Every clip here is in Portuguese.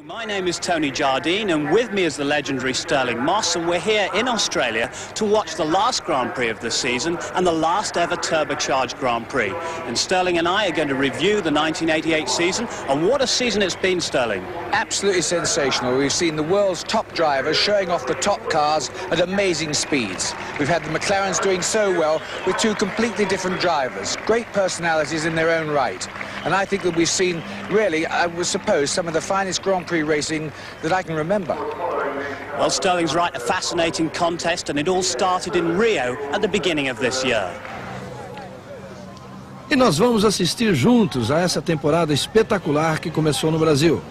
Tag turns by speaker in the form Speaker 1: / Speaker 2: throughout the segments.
Speaker 1: My name is Tony Jardine, and with me is the legendary Stirling Moss, and we're here in Australia to watch the last Grand Prix of the season and the last ever turbocharged Grand Prix. And Stirling and I are going to review the 1988 season, and what a season it's been, Stirling.
Speaker 2: Absolutely sensational. We've seen the world's top drivers showing off the top cars at amazing speeds. We've had the McLarens doing so well with two completely different drivers, great personalities in their own right. And I think that we've seen, really, I would suppose, some of the finest Grand Prix racing that I can remember.
Speaker 1: Well, Stirling's right, a fascinating contest, and it all started in Rio at the beginning of this year.
Speaker 3: E nós vamos assistir juntos a essa temporada espetacular que começou no Brasil.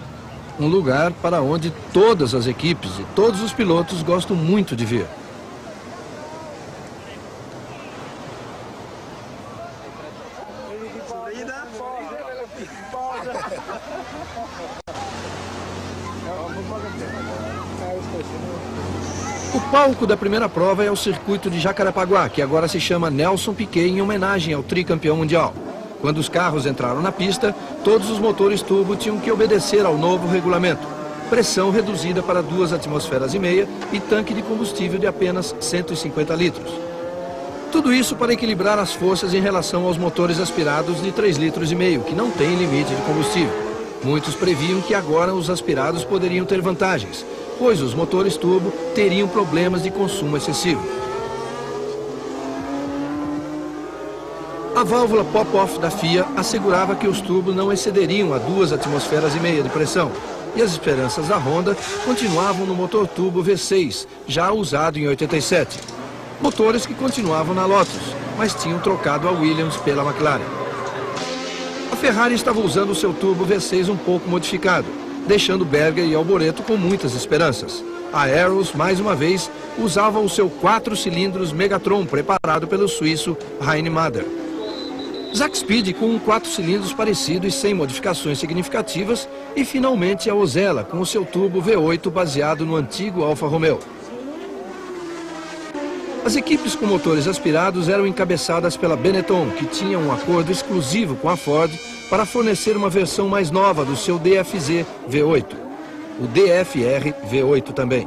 Speaker 3: Um lugar para onde todas as equipes e todos os pilotos gostam muito de vir. O palco da primeira prova é o circuito de Jacarepaguá, que agora se chama Nelson Piquet, em homenagem ao tricampeão mundial. Quando os carros entraram na pista, todos os motores turbo tinham que obedecer ao novo regulamento. Pressão reduzida para 2,5 atmosferas e tanque de combustível de apenas 150 litros. Tudo isso para equilibrar as forças em relação aos motores aspirados de 3,5 litros, que não têm limite de combustível. Muitos previam que agora os aspirados poderiam ter vantagens, pois os motores turbo teriam problemas de consumo excessivo. A válvula pop-off da FIA assegurava que os turbos não excederiam a 2,5 atmosferas de pressão, e as esperanças da Honda continuavam no motor turbo V6, já usado em 87. Motores que continuavam na Lotus, mas tinham trocado a Williams pela McLaren. A Ferrari estava usando o seu turbo V6 um pouco modificado, deixando Berger e Alboreto com muitas esperanças. A Arrows, mais uma vez, usava o seu 4 cilindros Megatron, preparado pelo suíço Heine Mader. Zack Speed com um 4 cilindros parecido e sem modificações significativas, e finalmente a Osella com o seu turbo V8 baseado no antigo Alfa Romeo. As equipes com motores aspirados eram encabeçadas pela Benetton, que tinha um acordo exclusivo com a Ford para fornecer uma versão mais nova do seu DFZ V8, o DFR V8 também.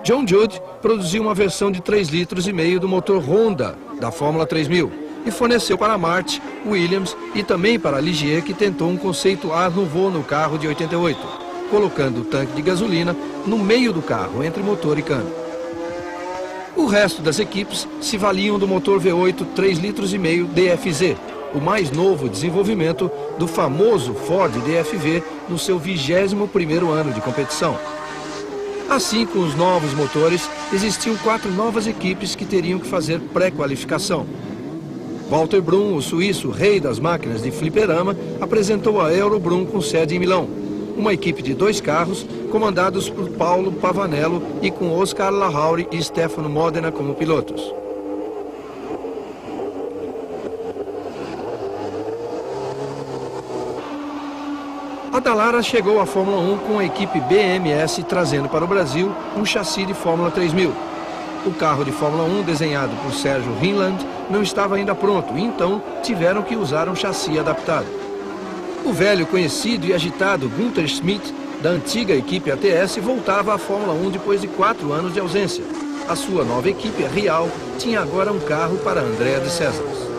Speaker 3: John Judd produziu uma versão de 3,5 litros do motor Honda da Fórmula 3000 e forneceu para a March, Williams e também para a Ligier, que tentou um conceito Art Nouveau no carro de 88, colocando o tanque de gasolina no meio do carro, entre motor e câmbio. O resto das equipes se valiam do motor V8 3,5 litros DFZ, o mais novo desenvolvimento do famoso Ford DFV no seu 21º ano de competição. Assim, com os novos motores, existiam 4 novas equipes que teriam que fazer pré-qualificação. Walter Brun, o suíço rei das máquinas de fliperama, apresentou a Eurobrum com sede em Milão, uma equipe de 2 carros, comandados por Paulo Pavanello e com Oscar Lahauri e Stefano Modena como pilotos. A Dallara chegou à Fórmula 1 com a equipe BMS, trazendo para o Brasil um chassi de Fórmula 3000. O carro de Fórmula 1, desenhado por Sérgio Hinland, não estava ainda pronto, e então tiveram que usar um chassi adaptado. O velho, conhecido e agitado Gunther Schmidt, da antiga equipe ATS, voltava à Fórmula 1 depois de 4 anos de ausência. A sua nova equipe, a Rial, tinha agora um carro para Andrea de Cesaris.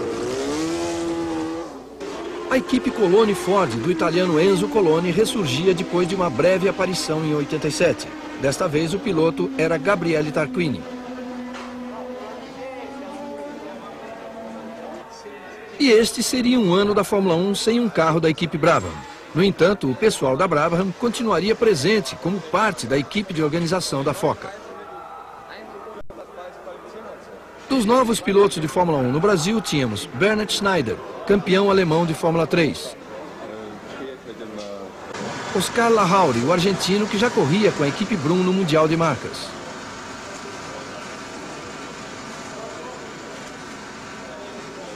Speaker 3: A equipe Coloni Ford, do italiano Enzo Coloni, ressurgia depois de uma breve aparição em 87. Desta vez, o piloto era Gabriele Tarquini. E este seria um ano da Fórmula 1 sem um carro da equipe Brabham. No entanto, o pessoal da Brabham continuaria presente como parte da equipe de organização da FOCA. Dos novos pilotos de Fórmula 1 no Brasil, tínhamos Bernhard Schneider, campeão alemão de Fórmula 3. Oscar Lahauri, o argentino que já corria com a equipe Brun no Mundial de Marcas.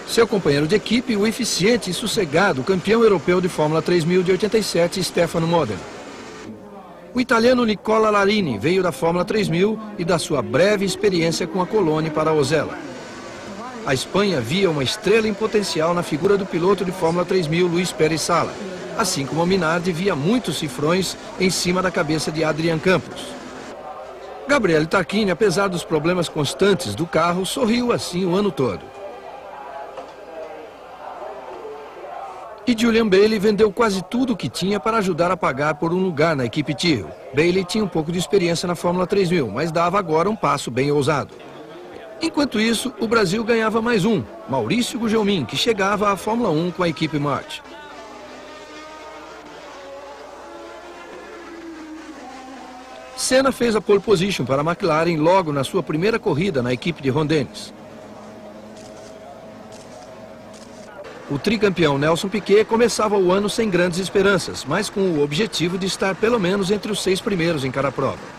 Speaker 3: Seu companheiro de equipe, o eficiente e sossegado campeão europeu de Fórmula 3000 de 87, Stefano Modena. O italiano Nicola Larini veio da Fórmula 3000 e da sua breve experiência com a Coloni para a Osella. A Espanha via uma estrela em potencial na figura do piloto de Fórmula 3000, Luís Pérez Sala. assim como a Minardi via muitos cifrões em cima da cabeça de Adrian Campos. Gabriele Tarquini, apesar dos problemas constantes do carro, sorriu assim o ano todo. E Julian Bailey vendeu quase tudo o que tinha para ajudar a pagar por um lugar na equipe Tyrrell. Bailey tinha um pouco de experiência na Fórmula 3000, mas dava agora um passo bem ousado. Enquanto isso, o Brasil ganhava mais um, Maurício Gugelmin, que chegava à Fórmula 1 com a equipe March. Senna fez a pole position para a McLaren logo na sua primeira corrida na equipe de Ron Dennis. O tricampeão Nelson Piquet começava o ano sem grandes esperanças, mas com o objetivo de estar pelo menos entre os 6 primeiros em cada prova.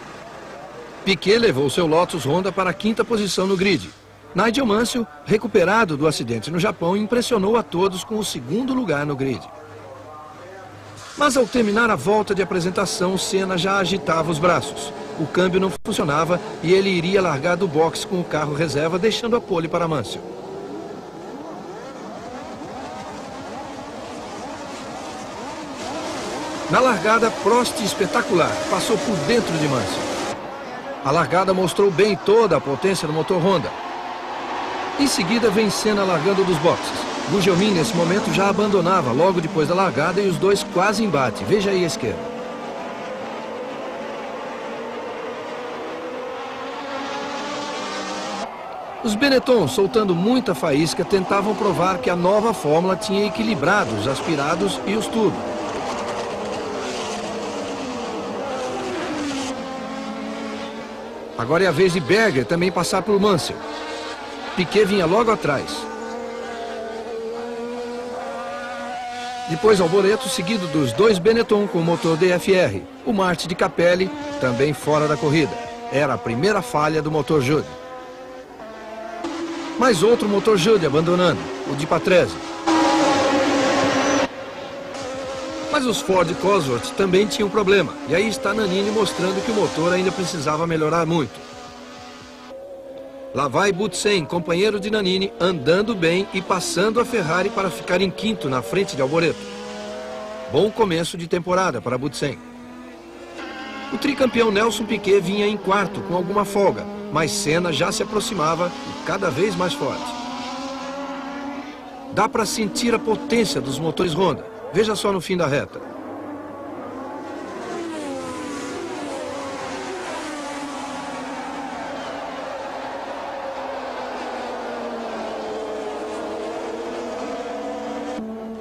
Speaker 3: Piquet levou seu Lotus Honda para a 5ª posição no grid. Nigel Mansell, recuperado do acidente no Japão, impressionou a todos com o 2º lugar no grid. Mas ao terminar a volta de apresentação, Senna já agitava os braços. O câmbio não funcionava e ele iria largar do box com o carro reserva, deixando a pole para Mansell. Na largada, Prost espetacular, passou por dentro de Mansell. A largada mostrou bem toda a potência do motor Honda. Em seguida, vem Senna largando dos boxes. Gugelmin, nesse momento, já abandonava logo depois da largada e os dois quase embate. Veja aí a esquerda. Os Benetton, soltando muita faísca, tentavam provar que a nova fórmula tinha equilibrado os aspirados e os turbos. Agora é a vez de Berger também passar por Mansell. Piquet vinha logo atrás. Depois Alboreto, seguido dos 2 Benetton com motor DFR. O Martin de Capelli, também fora da corrida. Era a primeira falha do motor Judd. Mais outro motor Judd abandonando, o de Patrese. Mas os Ford Cosworth também tinham problema. E aí está Nannini mostrando que o motor ainda precisava melhorar muito. Lá vai Butsen, companheiro de Nannini, andando bem e passando a Ferrari para ficar em 5º na frente de Alboreto. Bom começo de temporada para Butsen. O tricampeão Nelson Piquet vinha em 4º com alguma folga, mas Senna já se aproximava e cada vez mais forte. Dá para sentir a potência dos motores Honda. Veja só no fim da reta.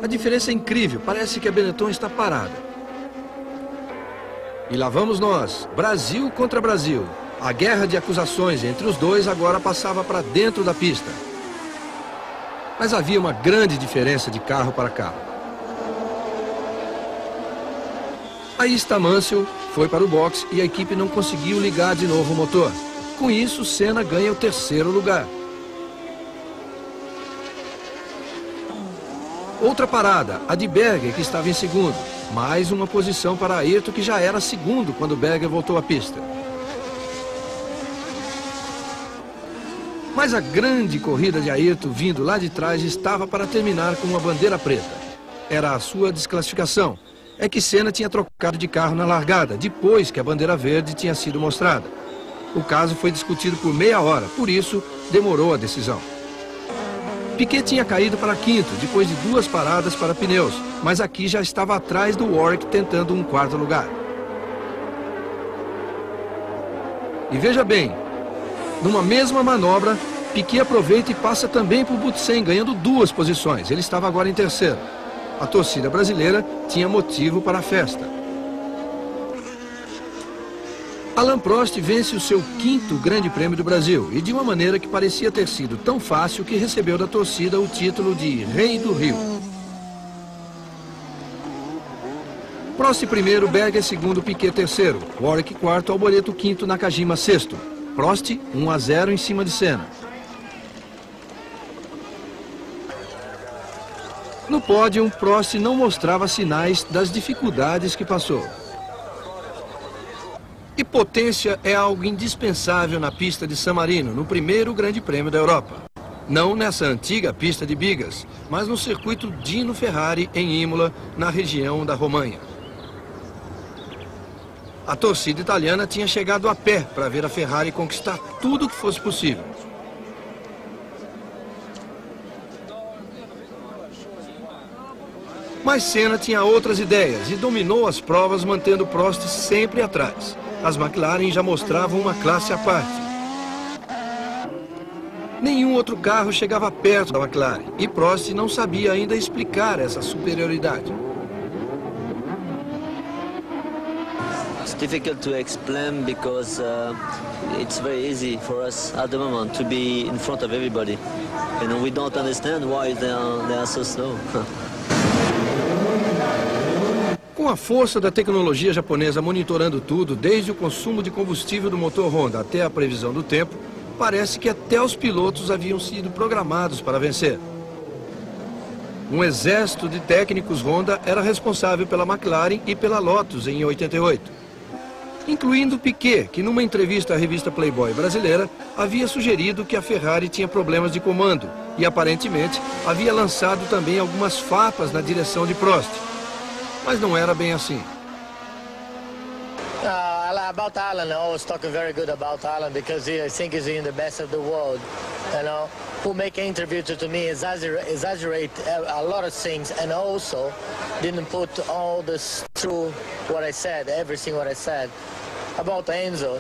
Speaker 3: A diferença é incrível, parece que a Benetton está parada. E lá vamos nós, Brasil contra Brasil. A guerra de acusações entre os dois agora passava para dentro da pista. Mas havia uma grande diferença de carro para carro. Aí está Mansell, foi para o box e a equipe não conseguiu ligar de novo o motor. Com isso, Senna ganha o 3º lugar. Outra parada, a de Berger, que estava em 2º. Mais uma posição para Ayrton, que já era 2º quando Berger voltou à pista. Mas a grande corrida de Ayrton, vindo lá de trás, estava para terminar com uma bandeira preta. Era a sua desclassificação. É que Senna tinha trocado de carro na largada, depois que a bandeira verde tinha sido mostrada. O caso foi discutido por meia hora, por isso demorou a decisão. Piquet tinha caído para 5º, depois de 2 paradas para pneus, mas aqui já estava atrás do Warwick tentando um 4º lugar. E veja bem, numa mesma manobra, Piquet aproveita e passa também por Butsen, ganhando 2 posições. Ele estava agora em 3º. A torcida brasileira tinha motivo para a festa. Alain Prost vence o seu 5º Grande Prêmio do Brasil e de uma maneira que parecia ter sido tão fácil que recebeu da torcida o título de Rei do Rio. Prost primeiro, Berger segundo, Piquet terceiro, Warwick quarto, Alboreto quinto, Nakajima sexto. Prost 1-0 em cima de Senna. No pódio, Prost não mostrava sinais das dificuldades que passou. E potência é algo indispensável na pista de San Marino, no primeiro Grande Prêmio da Europa. Não nessa antiga pista de Bigas, mas no circuito Dino Ferrari em Imola, na região da Romanha. A torcida italiana tinha chegado a pé para ver a Ferrari conquistar tudo o que fosse possível. Mas Senna tinha outras ideias e dominou as provas, mantendo Prost sempre atrás. As McLaren já mostravam uma classe à parte. Nenhum outro carro chegava perto da McLaren e Prost não sabia ainda explicar essa superioridade.
Speaker 4: It's difficult to explain because it's very easy for us at the moment to be in front of everybody. And we don't understand why they are so slow.
Speaker 3: Com a força da tecnologia japonesa monitorando tudo, desde o consumo de combustível do motor Honda até a previsão do tempo, parece que até os pilotos haviam sido programados para vencer. Um exército de técnicos Honda era responsável pela McLaren e pela Lotus em 88. Incluindo Piquet, que numa entrevista à revista Playboy brasileira, havia sugerido que a Ferrari tinha problemas de comando e aparentemente havia lançado também algumas farpas na direção de Prost. Mas não era bem assim.
Speaker 5: About Alan, I was talking very good about Alan because I think he's in the best of the world. You know, who make an interview to me exaggerate a lot of things and also didn't put all this through what I said, everything what I said. About Enzo,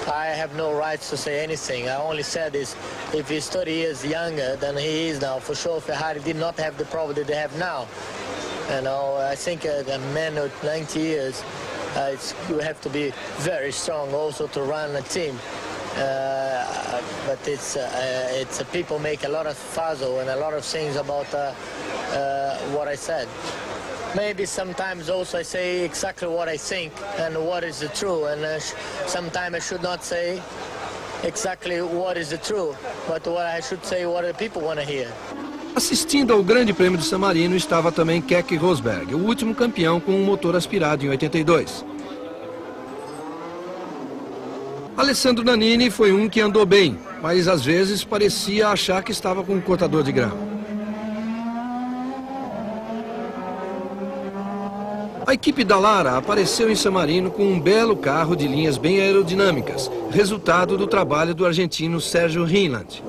Speaker 5: I have no rights to say anything. I only said is if he's 30 years younger than he is now, for sure Ferrari did not have the problem that they have now. You know, I think a man with 90 years, you have to be very strong also to run a team. But it's people make a lot of fuzzle and a lot of things about what I said. Maybe sometimes also I say exactly what I think and what is the truth, and sometimes I should not say exactly what is the truth, but what I should say what the people want to hear.
Speaker 3: Assistindo ao Grande Prêmio de San Marino estava também Keke Rosberg, o último campeão com um motor aspirado em 82. Alessandro Nannini foi um que andou bem, mas às vezes parecia achar que estava com um cortador de grama. A equipe da Lara apareceu em San Marino com um belo carro de linhas bem aerodinâmicas, resultado do trabalho do argentino Sérgio Heinland.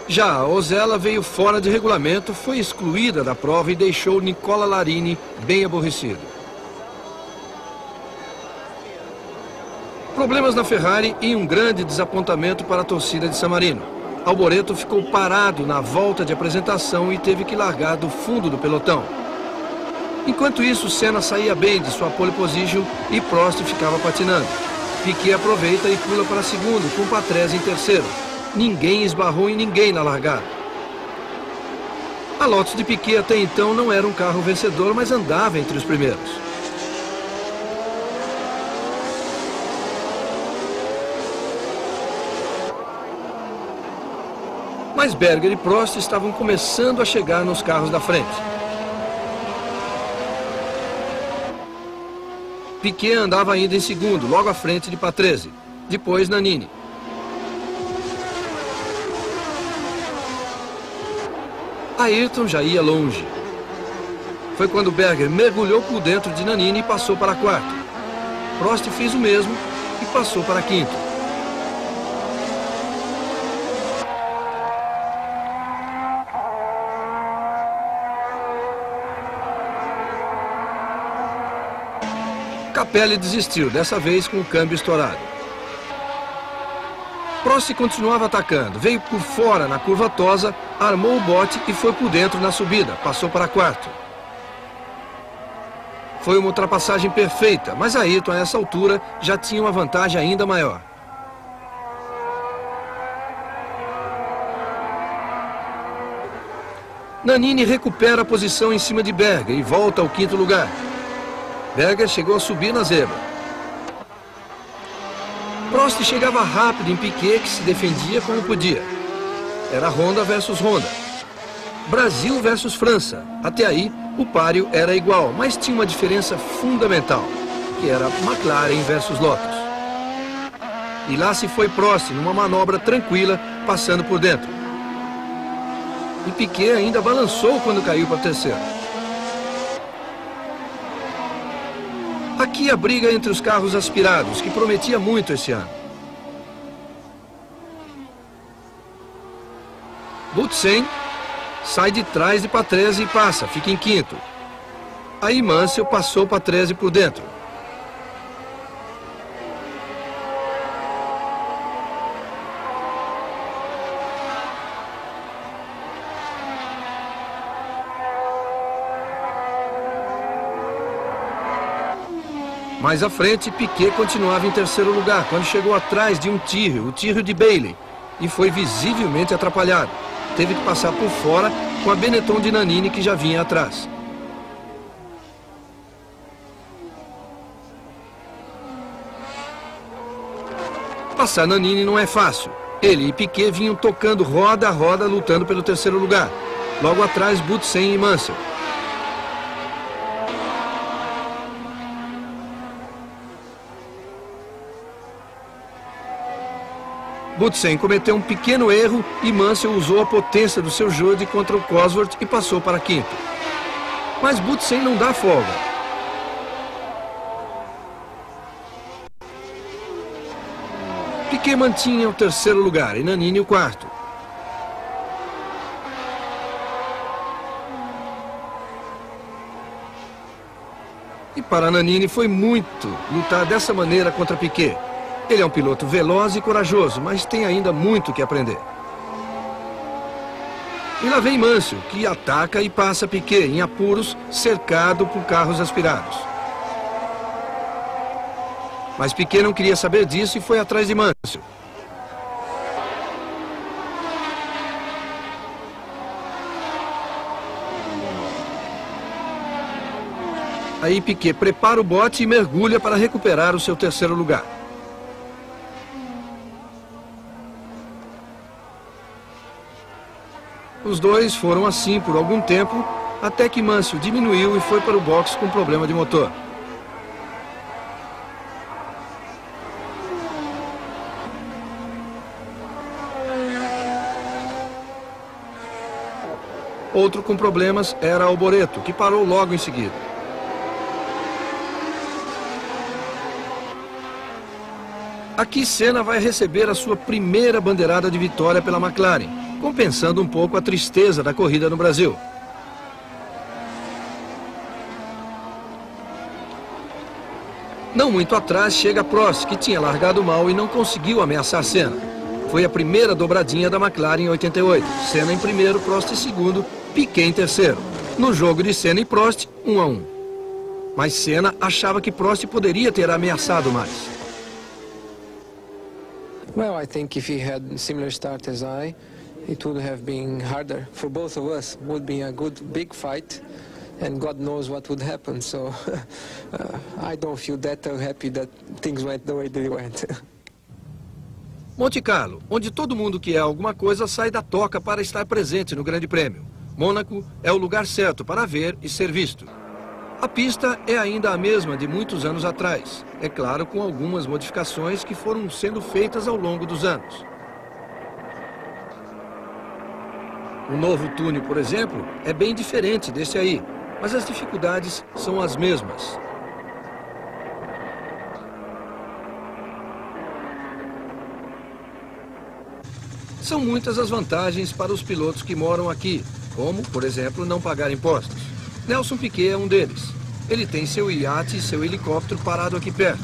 Speaker 3: Já a Osella veio fora de regulamento, foi excluída da prova e deixou Nicola Larini bem aborrecido. Problemas na Ferrari e um grande desapontamento para a torcida de San Marino. Alboreto ficou parado na volta de apresentação e teve que largar do fundo do pelotão. Enquanto isso, Senna saía bem de sua pole position e Prost ficava patinando. Piquet aproveita e pula para segundo, com Patrese em terceiro. Ninguém esbarrou em ninguém na largada. A Lotus de Piquet até então não era um carro vencedor, mas andava entre os primeiros. Mas Berger e Prost estavam começando a chegar nos carros da frente. Piquet andava ainda em segundo, logo à frente de Patrese. Depois Nannini. Ayrton já ia longe. Foi quando Berger mergulhou por dentro de Nannini e passou para quarto. Prost fez o mesmo e passou para quinto. Capelli desistiu, dessa vez com o câmbio estourado. Prost continuava atacando, veio por fora na curva tosa, armou o bote e foi por dentro na subida, passou para quarto. Foi uma ultrapassagem perfeita, mas Ayrton a essa altura já tinha uma vantagem ainda maior. Nannini recupera a posição em cima de Berger e volta ao quinto lugar. Berger chegou a subir na zebra. Prost chegava rápido em Piquet, que se defendia como podia. Era Honda versus Honda. Brasil versus França. Até aí, o páreo era igual, mas tinha uma diferença fundamental, que era McLaren versus Lotus. E lá se foi Prost, numa manobra tranquila, passando por dentro. E Piquet ainda balançou quando caiu para terceiro. Aqui a briga entre os carros aspirados, que prometia muito esse ano. Boutsen sai de trás de Patrese e passa, fica em quinto. Aí Mansell passou Patrese por dentro. Mais à frente, Piquet continuava em terceiro lugar, quando chegou atrás de um Tyrrell, o Tyrrell de Bailey, e foi visivelmente atrapalhado. Teve que passar por fora com a Benetton de Nannini, que já vinha atrás. Passar Nannini não é fácil. Ele e Piquet vinham tocando roda a roda, lutando pelo terceiro lugar. Logo atrás, Boutsen e Mansell. Boutsen cometeu um pequeno erro e Mansell usou a potência do seu Jode contra o Cosworth e passou para quinto. Mas Boutsen não dá folga. Piquet mantinha o terceiro lugar e Nannini o quarto. E para Nannini foi muito lutar dessa maneira contra Piquet. Ele é um piloto veloz e corajoso, mas tem ainda muito que aprender. E lá vem Mansell, que ataca e passa Piquet em apuros, cercado por carros aspirados. Mas Piquet não queria saber disso e foi atrás de Mansell. Aí Piquet prepara o bote e mergulha para recuperar o seu terceiro lugar. Os dois foram assim por algum tempo, até que Mansell diminuiu e foi para o box com problema de motor. Outro com problemas era Alboreto, que parou logo em seguida. Aqui Senna vai receber a sua primeira bandeirada de vitória pela McLaren, compensando um pouco a tristeza da corrida no Brasil. Não muito atrás chega Prost, que tinha largado mal e não conseguiu ameaçar Senna. Foi a primeira dobradinha da McLaren em 88. Senna em primeiro, Prost em segundo, Piquet em terceiro. No jogo de Senna e Prost, 1-1. Mas Senna achava que Prost poderia ter ameaçado mais.
Speaker 6: Well, I think if he had a similar start as I, it would have been harder for both of us. It would be a good big fight, and God knows what would happen. So I don't feel that happy that things went the way they went.
Speaker 3: Monte Carlo, onde todo mundo que é alguma coisa sai da toca para estar presente no Grande Prêmio. Mônaco é o lugar certo para ver e ser visto. A pista é ainda a mesma de muitos anos atrás, é claro, com algumas modificações que foram sendo feitas ao longo dos anos. O novo túnel, por exemplo, é bem diferente desse aí, mas as dificuldades são as mesmas. São muitas as vantagens para os pilotos que moram aqui, como, por exemplo, não pagar impostos. Nelson Piquet é um deles. Ele tem seu iate e seu helicóptero parado aqui perto.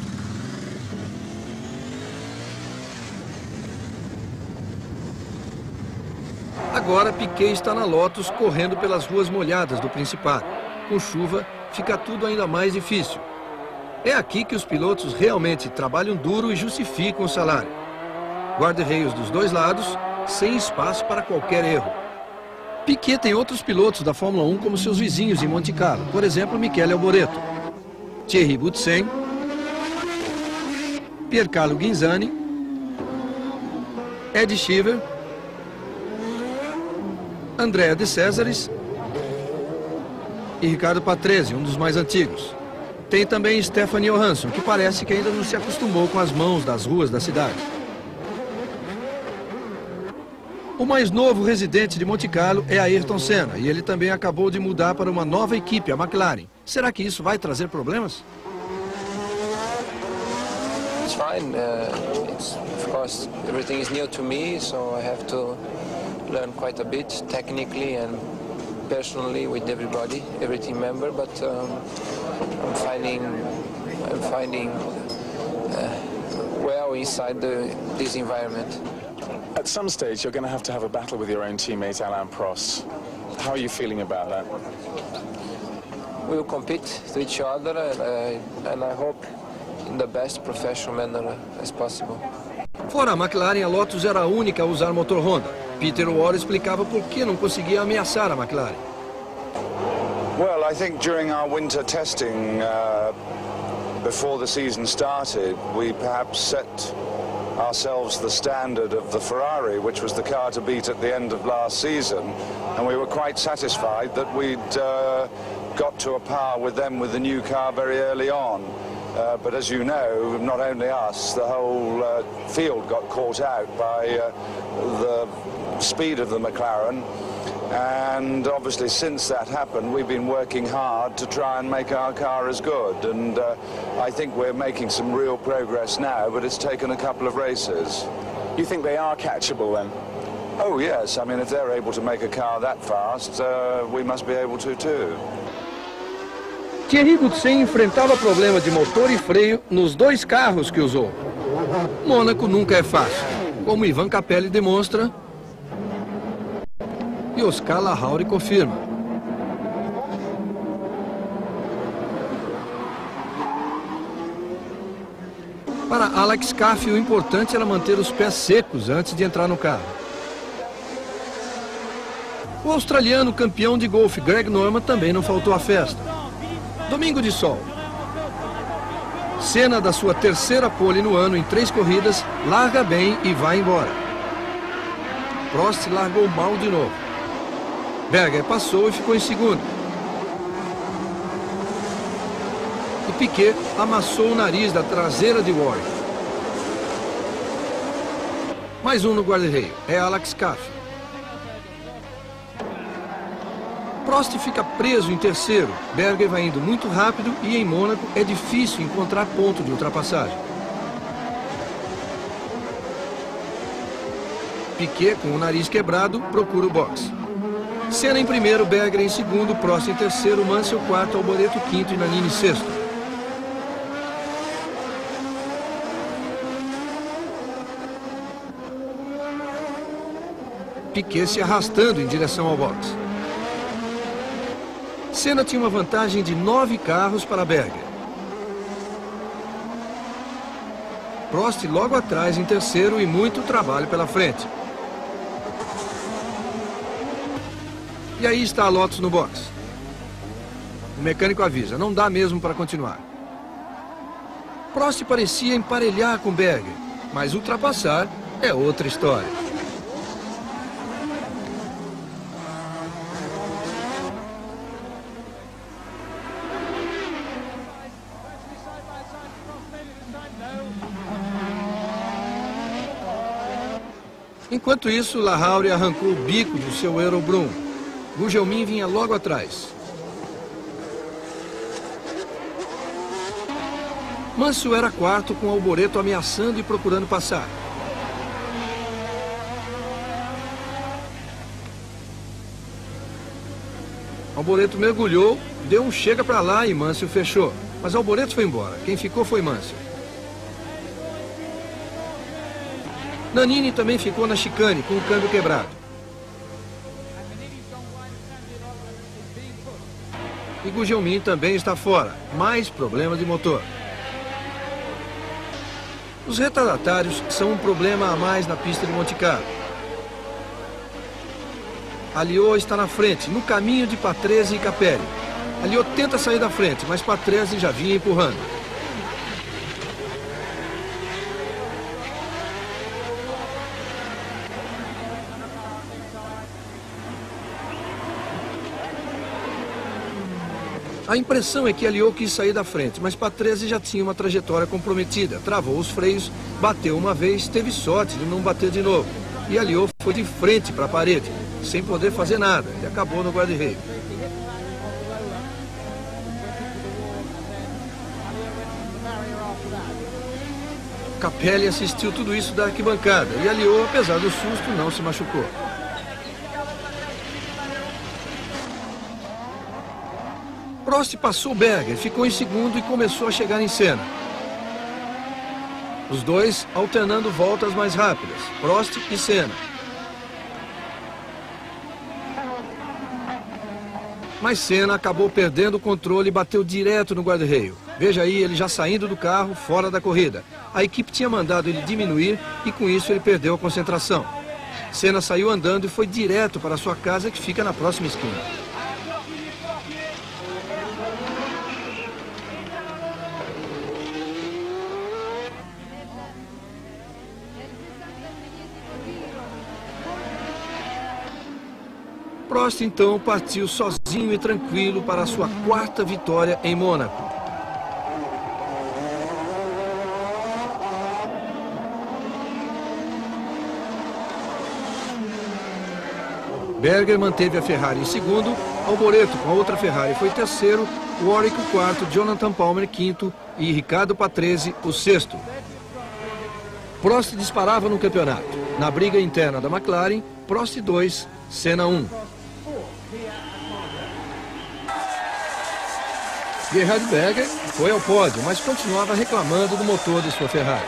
Speaker 3: Agora Piquet está na Lotus correndo pelas ruas molhadas do Principado. Com chuva, fica tudo ainda mais difícil. É aqui que os pilotos realmente trabalham duro e justificam o salário. Guarda-reios dos dois lados, sem espaço para qualquer erro. Piquet tem outros pilotos da Fórmula 1 como seus vizinhos em Monte Carlo, por exemplo, Michele Alboreto, Thierry Boutsen, Piercarlo Ghinzani, Ed Sheever, Andrea De Cesaris e Ricardo Patrese, um dos mais antigos. Tem também Stephanie Johansson, que parece que ainda não se acostumou com as mãos das ruas da cidade. O mais novo residente de Monte Carlo é Ayrton Senna e ele também acabou de mudar para uma nova equipe, a McLaren. Será que isso vai trazer problemas?
Speaker 6: It's fine. Of course, everything is new to me, so I have to learn quite a bit technically and personally with everybody, every team member. But I'm finding well inside this environment.
Speaker 7: At some stage, you're going to have a battle with your own teammate, Alain Prost. How are you feeling about that?
Speaker 6: We will compete to each other, and I hope in the best professional manner as possible.
Speaker 3: Fora a McLaren, a Lotus era a única a usar motor Honda. Peter Warr explicava por que não conseguia ameaçar a McLaren.
Speaker 8: Well, I think during our winter testing, before the season started, we perhaps set ourselves the standard of the Ferrari, which was the car to beat at the end of last season, and we were quite satisfied that we'd got to a par with them with the new car very early on. But as you know, not only us, the whole field got caught out by the speed of the McLaren. And obviously since that happened, we've been working hard to try and make our car as good. And I think we're making some real progress now, but it's taken a couple of races.
Speaker 7: You think they are catchable then?
Speaker 8: Oh yes, I mean if they're able to make a car that fast, we must be able to too.
Speaker 3: Thierry Boutsen enfrentava problema de motor e freio nos dois carros que usou. Mônaco nunca é fácil, como Ivan Capelli demonstra e Oscar Larrauri confirma. Para Alex Caffey, o importante era manter os pés secos antes de entrar no carro. O australiano campeão de golfe Greg Norman também não faltou à festa. Domingo de sol. Senna, da sua terceira pole no ano em 3 corridas, larga bem e vai embora. Prost largou mal de novo. Berger passou e ficou em segundo. E Piquet amassou o nariz da traseira de Warwick. Mais um no guarda-reio, é Alex Caffey. Prost fica preso em terceiro. Berger vai indo muito rápido e em Mônaco é difícil encontrar ponto de ultrapassagem. Piquet, com o nariz quebrado, procura o box. Senna em primeiro, Berger em segundo, Prost em terceiro, Mansell quarto, Alboreto quinto e Nannini sexto. Piquet se arrastando em direção ao box. Senna tinha uma vantagem de 9 carros para Berger. Prost logo atrás em terceiro e muito trabalho pela frente. E aí está a Lotus no box. O mecânico avisa, não dá mesmo para continuar. Prost parecia emparelhar com Berger, mas ultrapassar é outra história. Enquanto isso, Larrauri arrancou o bico do seu Eurobrum. Gugelmin vinha logo atrás. Mansell era quarto, com Alboreto ameaçando e procurando passar. Alboreto mergulhou, deu um chega para lá e Mansell fechou. Mas Alboreto foi embora. Quem ficou foi Mansell. Nannini também ficou na chicane, com o câmbio quebrado. E Gugelmin também está fora. Mais problemas de motor. Os retardatários são um problema a mais na pista de Monte Carlo. Alliot está na frente, no caminho de Patrese e Capelli. Alliot tenta sair da frente, mas Patrese já vinha empurrando. A impressão é que Alliot quis sair da frente, mas Patrese já tinha uma trajetória comprometida. Travou os freios, bateu uma vez, teve sorte de não bater de novo. e Alliot foi de frente para a parede, sem poder fazer nada, e acabou no guarda-reio. Capelli assistiu tudo isso da arquibancada e Alliot, apesar do susto, não se machucou. Prost passou Berger, ficou em segundo e começou a chegar em cena. Os dois alternando voltas mais rápidas, Prost e Senna. Mas Senna acabou perdendo o controle e bateu direto no guarda-reio. Veja aí ele já saindo do carro, fora da corrida. A equipe tinha mandado ele diminuir e com isso ele perdeu a concentração. Senna saiu andando e foi direto para sua casa, que fica na próxima esquina. Prost então partiu sozinho e tranquilo para a sua quarta vitória em Mônaco. Berger manteve a Ferrari em segundo, Alboreto com a outra Ferrari foi terceiro, Warwick o quarto, Jonathan Palmer quinto e Riccardo Patrese o sexto. Prost disparava no campeonato. Na briga interna da McLaren, Prost 2, Senna 1. Gerhard Berger foi ao pódio, mas continuava reclamando do motor de sua Ferrari.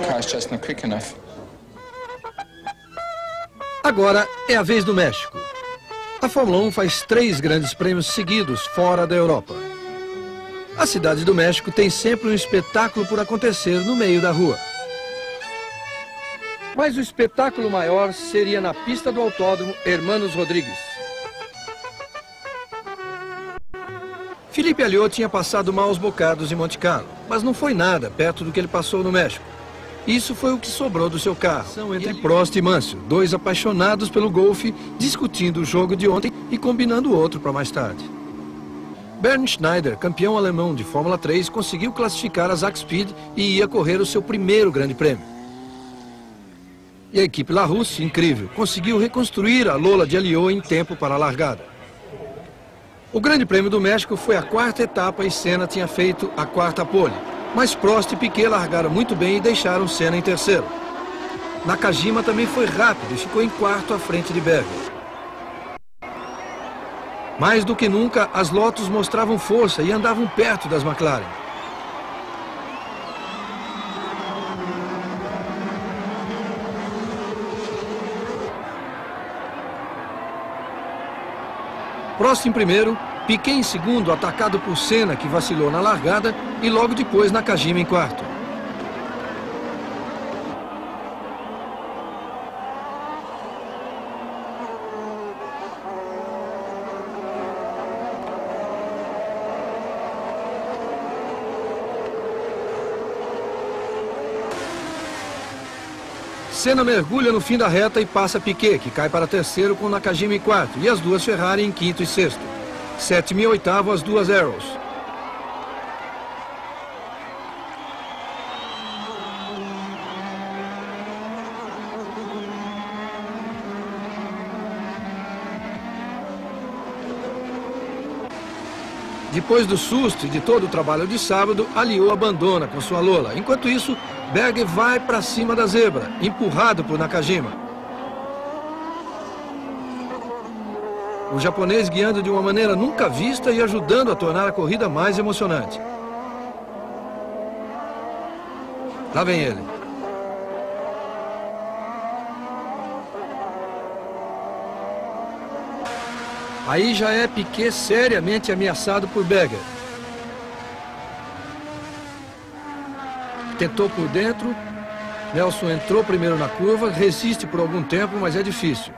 Speaker 9: Car's just not quick enough.
Speaker 3: Agora é a vez do México. A Fórmula 1 faz 3 grandes prêmios seguidos fora da Europa. A cidade do México tem sempre um espetáculo por acontecer no meio da rua. Mas o espetáculo maior seria na pista do autódromo Hermanos Rodrigues. Felipe Alliot tinha passado maus bocados em Monte Carlo, mas não foi nada perto do que ele passou no México. Isso foi o que sobrou do seu carro. São entre Prost e Mansell, dois apaixonados pelo golfe, discutindo o jogo de ontem e combinando outro para mais tarde. Bernd Schneider, campeão alemão de Fórmula 3, conseguiu classificar a Zack Speed e ia correr o seu primeiro grande prêmio. E a equipe Larousse, incrível, conseguiu reconstruir a Lola de Alliot em tempo para a largada. O Grande Prêmio do México foi a quarta etapa e Senna tinha feito a quarta pole. Mas Prost e Piquet largaram muito bem e deixaram Senna em terceiro. Nakajima também foi rápido e ficou em quarto à frente de Berger. Mais do que nunca, as Lotus mostravam força e andavam perto das McLaren. Prost em primeiro, Piquet em segundo, atacado por Senna, que vacilou na largada, e logo depois Nakajima em quarto. Senna mergulha no fim da reta e passa Piquet, que cai para terceiro com Nakajima em quarto, e as duas Ferrari em quinto e sexto. Sétimo e oitavo as duas Arrows. Depois do susto e de todo o trabalho de sábado, Alliot abandona com sua Lola. Enquanto isso, Berger vai para cima da zebra, empurrado por Nakajima. O japonês guiando de uma maneira nunca vista e ajudando a tornar a corrida mais emocionante. Lá vem ele. Aí já é Piquet seriamente ameaçado por Berger. Tentou por dentro. Nelson entrou primeiro na curva, resiste por algum tempo, mas é difícil.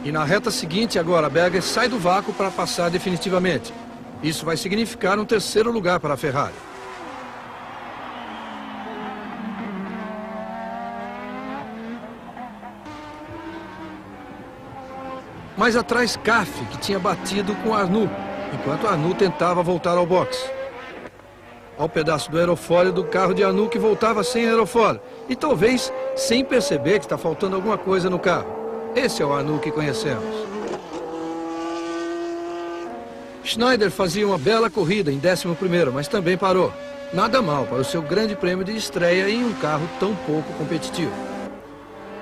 Speaker 3: E na reta seguinte, agora, Berger sai do vácuo para passar definitivamente. Isso vai significar um terceiro lugar para a Ferrari. Mais atrás, Cafe, que tinha batido com Arnoux. enquanto Arnoux tentava voltar ao boxe. Ao pedaço do aerofólio do carro de Arnoux, que voltava sem aerofólio, e talvez sem perceber que está faltando alguma coisa no carro. Esse é o Arnoux que conhecemos. Schneider fazia uma bela corrida em 11º, mas também parou. Nada mal para o seu grande prêmio de estreia em um carro tão pouco competitivo.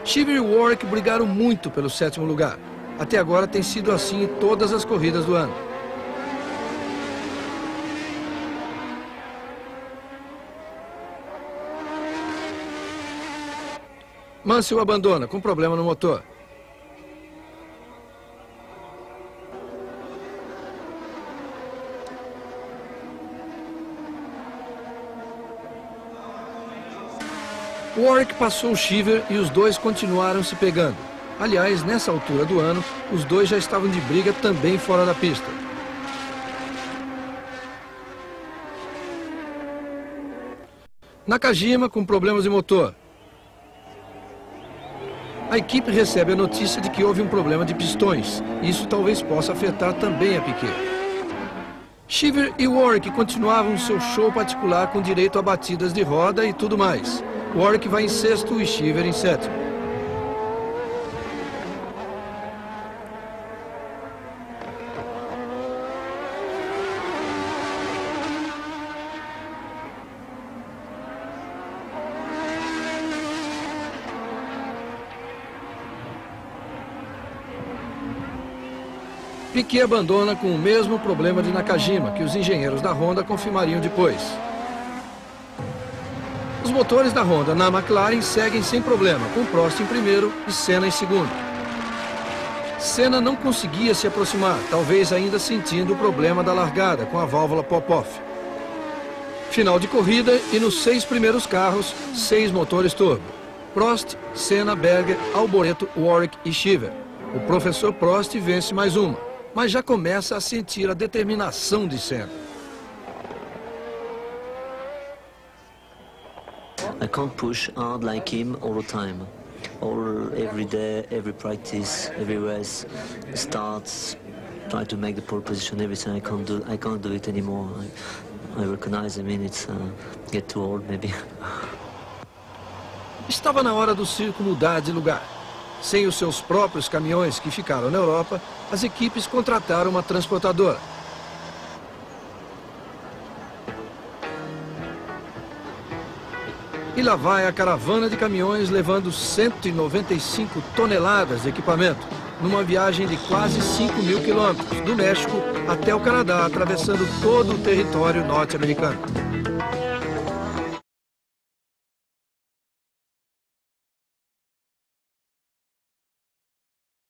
Speaker 3: Cheever e Warwick brigaram muito pelo 7º lugar. Até agora tem sido assim em todas as corridas do ano. Mansell abandona com problema no motor. Warwick passou o Cheever e os dois continuaram se pegando. Aliás, nessa altura do ano, os dois já estavam de briga também fora da pista. Nakajima com problemas de motor. A equipe recebe a notícia de que houve um problema de pistões. Isso talvez possa afetar também a Piquet. Cheever e Warwick continuavam seu show particular com direito a batidas de roda e tudo mais. Warwick vai em 6º e Cheever em 7º. Piquet abandona com o mesmo problema de Nakajima, que os engenheiros da Honda confirmariam depois. Os motores da Honda na McLaren seguem sem problema, com Prost em primeiro e Senna em segundo. Senna não conseguia se aproximar, talvez ainda sentindo o problema da largada com a válvula pop-off. Final de corrida e nos 6 primeiros carros, 6 motores turbo. Prost, Senna, Berger, Alboreto, Warwick e Cheever. O professor Prost vence mais uma, mas já começa a sentir a determinação de Senna.
Speaker 4: I can't push hard like him all the time. Every day, every practice, every race, starts, try to make the pole position, everything. I can't do it anymore. I recognize, I mean, it's get too old maybe.
Speaker 3: Estava na hora do circo mudar de lugar. Sem os seus próprios caminhões que ficaram na Europa, as equipes contrataram uma transportadora. E lá vai a caravana de caminhões levando 195 toneladas de equipamento, numa viagem de quase 5.000 quilômetros, do México até o Canadá, atravessando todo o território norte-americano.